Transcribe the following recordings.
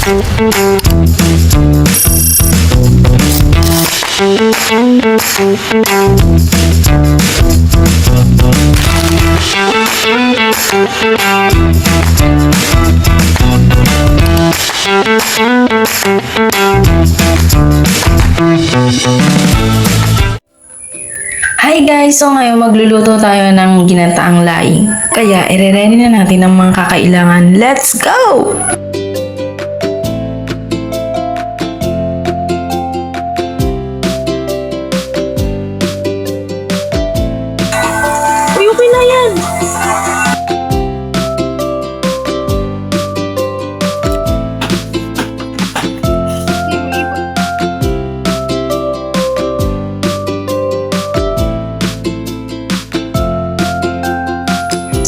Hi guys! So ngayon magluluto tayo ng ginataang laing. Kaya ire-ready na natin ang mga kakailangan. Let's go! Uy, okay na yan!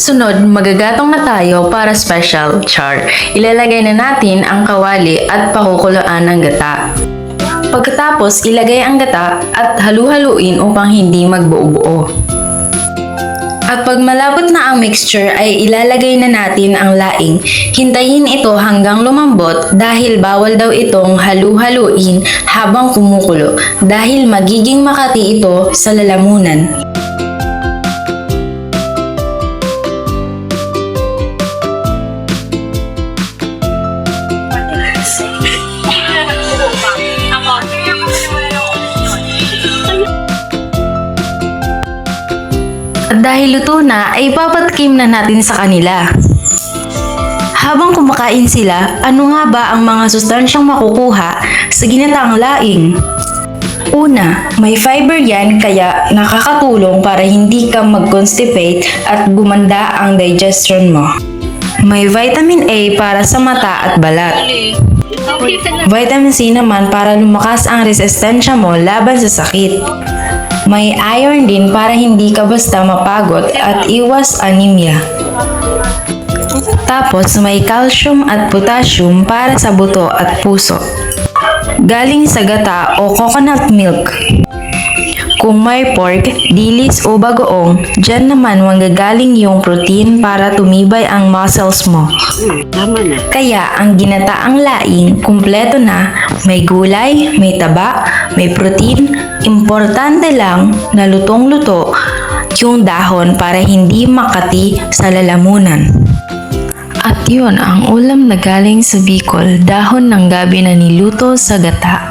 Sunod, magagatong na tayo para special char. Ilalagay na natin ang kawali at pakukuluan ng gata. Pagkatapos, ilagay ang gata at halu-haluin upang hindi magbuo-buo. At pag malapot na ang mixture ay ilalagay na natin ang laing. Hintayin ito hanggang lumambot dahil bawal daw itong halu-haluin habang kumukulo dahil magiging makati ito sa lalamunan. At dahil luto na, ay papatikim na natin sa kanila. Habang kumakain sila, ano nga ba ang mga sustansyang makukuha sa ginataang laing? Una, may fiber yan kaya nakakatulong para hindi ka mag-constipate at gumanda ang digestion mo. May vitamin A para sa mata at balat. Vitamin C naman para lumakas ang resistensya mo laban sa sakit. May iron din para hindi ka basta mapagod at iwas anemia. Tapos may calcium at potassium para sa buto at puso. Galing sa gata o coconut milk. Kung may pork, dilis o bagoong, dyan naman manggagaling yung protein para tumibay ang muscles mo. Kaya ang ginataang laing, kumpleto na, may gulay, may taba, may protein, importante lang na lutong-luto yung dahon para hindi makati sa lalamunan. At yun ang ulam na galing sa Bicol, dahon ng gabi na niluto sa gata.